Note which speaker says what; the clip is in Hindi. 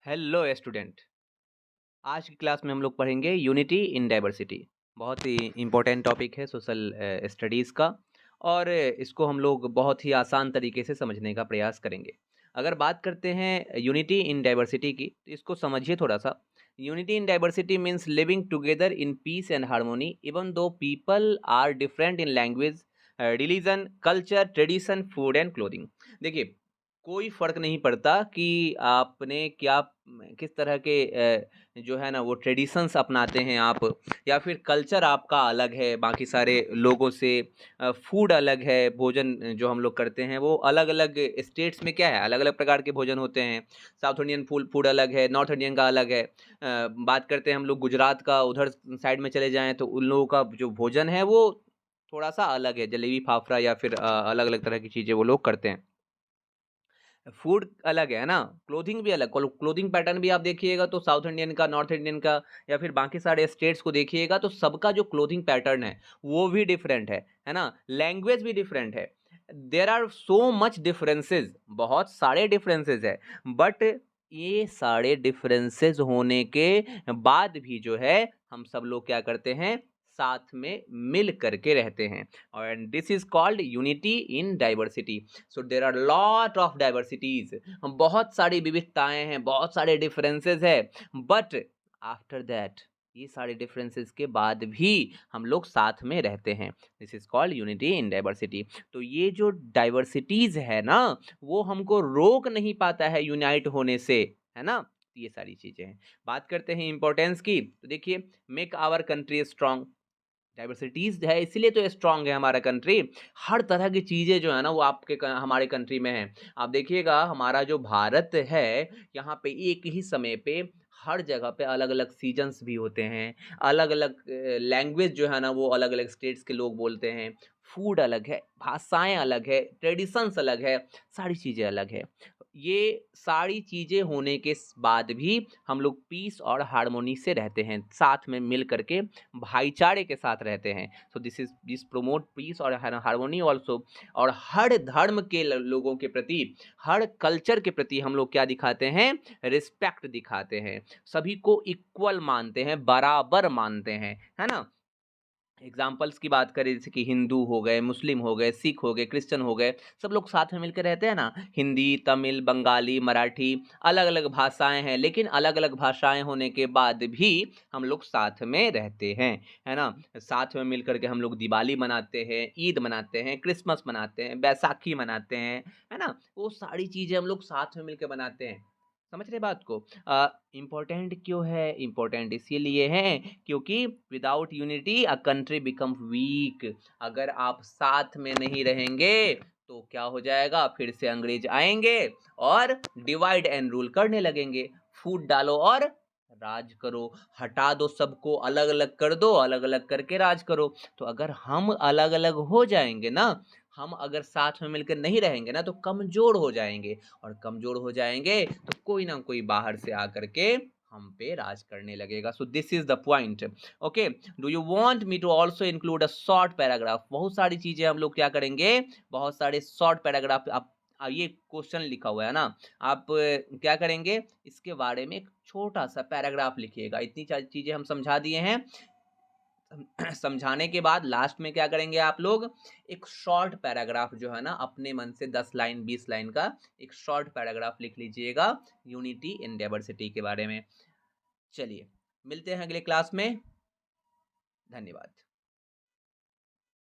Speaker 1: Hello student. आज की क्लास में हम लोग पढ़ेंगे यूनिटी इन डाइवर्सिटी। बहुत ही इम्पोर्टेंट टॉपिक है सोशल स्टडीज़ का। और इसको हम लोग बहुत ही आसान तरीके से समझने का प्रयास करेंगे। अगर बात करते हैं यूनिटी इन डाइवर्सिटी की, तो इसको समझिए थोड़ा सा। Unity in diversity means living together in peace and harmony even though people are different in language, religion, culture, tradition, food and clothing. देखिए, कोई फ़र्क नहीं पड़ता कि आपने क्या किस तरह के जो है ना वो ट्रेडिशंस अपनाते हैं आप, या फिर कल्चर आपका अलग है बाकी सारे लोगों से। फूड अलग है, भोजन जो हम लोग करते हैं वो अलग अलग स्टेट्स में क्या है, अलग अलग प्रकार के भोजन होते हैं। साउथ इंडियन फूड फूड अलग है, नॉर्थ इंडियन का अलग है। बात करते हैं हम लोग गुजरात का, उधर साइड में चले जाएं तो उन लोगों का जो भोजन है वो थोड़ा सा अलग है, जलेबी फाफड़ा या फिर अलग अलग तरह की चीज़ें वो लोग करते हैं। फूड अलग है ना, क्लोथिंग भी अलग। क्लोथिंग पैटर्न भी आप देखिएगा तो साउथ इंडियन का, नॉर्थ इंडियन का, या फिर बाकी सारे स्टेट्स को देखिएगा तो सबका जो क्लोथिंग पैटर्न है वो भी डिफरेंट है ना। लैंग्वेज भी डिफरेंट है। There are so much differences, बहुत सारे डिफरेंसेस है। बट ये सारे डिफरेंसेस होने के बाद भी जो है हम सब लोग क्या करते हैं, साथ में मिल करके रहते हैं। And this is called unity in diversity. So there are lot of diversities, बहुत सारी विविधताएं हैं, बहुत सारे डिफरेंसेस है। बट आफ्टर दैट, ये सारे डिफरेंसेस के बाद भी हम लोग साथ में रहते हैं। This is called unity in diversity. तो ये जो डाइवर्सिटीज है ना, वो हमको रोक नहीं पाता है यूनाइट होने से, है ना। ये सारी चीजें हैं। बात करते हैं इंपॉर्टेंस की, तो देखिए, make our country strong. Diversities है इसीलिए तो स्ट्रांग है हमारा कंट्री। हर तरह की चीज़ें जो है ना वो हमारे कंट्री में है। आप देखिएगा हमारा जो भारत है, यहाँ पे एक ही समय पे हर जगह पे अलग अलग सीजन्स भी होते हैं। अलग अलग लैंग्वेज जो है ना वो अलग अलग स्टेट्स के लोग बोलते हैं। फूड अलग है, भाषाएं अलग है, ट्रेडिशंस अलग है, सारी चीज़ें अलग है। ये सारी चीज़ें होने के बाद भी हम लोग पीस और हार्मोनी से रहते हैं, साथ में मिल करके भाईचारे के साथ रहते हैं। सो दिस प्रोमोट पीस और हार्मोनी ऑल्सो। और हर धर्म के लोगों के प्रति, हर कल्चर के प्रति हम लोग क्या दिखाते हैं, रिस्पेक्ट दिखाते हैं। सभी को इक्वल मानते हैं, बराबर मानते हैं, है ना। एग्जाम्पल्स की बात करें जैसे कि हिंदू हो गए, मुस्लिम हो गए, सिख हो गए, क्रिश्चियन हो गए, सब लोग साथ में मिलकर रहते हैं ना। हिंदी, तमिल, बंगाली, मराठी, अलग अलग भाषाएं हैं, लेकिन अलग अलग भाषाएं होने के बाद भी हम लोग साथ में रहते हैं, है ना। साथ में मिलकर के हम लोग दिवाली मनाते हैं, ईद मनाते हैं, क्रिसमस मनाते हैं, बैसाखी मनाते हैं, है ना। वो सारी चीज़ें हम लोग साथ में मिलकर बनाते हैं। समझ रहे बात को। इम्पोर्टेंट क्यों है, इम्पोर्टेंट इसीलिए है क्योंकि without unity a country become weak. अगर आप साथ में नहीं रहेंगे तो क्या हो जाएगा, फिर से अंग्रेज आएंगे और डिवाइड एंड रूल करने लगेंगे। फूट डालो और राज करो, हटा दो सबको, अलग अलग कर दो, अलग अलग करके राज करो। तो अगर हम अलग अलग हो जाएंगे ना, हम अगर साथ में मिलकर नहीं रहेंगे ना तो कमजोर हो जाएंगे। और कमजोर हो जाएंगे तो कोई ना कोई बाहर से आकर के हम पे राज करने लगेगा। So this is the point. Okay, do you want me to also include a short paragraph. बहुत सारी चीजें हम लोग क्या करेंगे, बहुत सारे शॉर्ट पैराग्राफ। आप ये क्वेश्चन लिखा हुआ है ना, आप क्या करेंगे, इसके बारे में एक छोटा सा पैराग्राफ लिखिएगा। इतनी चीजें हम समझा दिए हैं। समझाने के बाद लास्ट में क्या करेंगे आप लोग, एक शॉर्ट पैराग्राफ जो है ना अपने मन से 10 लाइन 20 लाइन का एक शॉर्ट पैराग्राफ लिख लीजिएगा यूनिटी इन डाइवर्सिटी के बारे में। चलिए, मिलते हैं अगले क्लास में। धन्यवाद।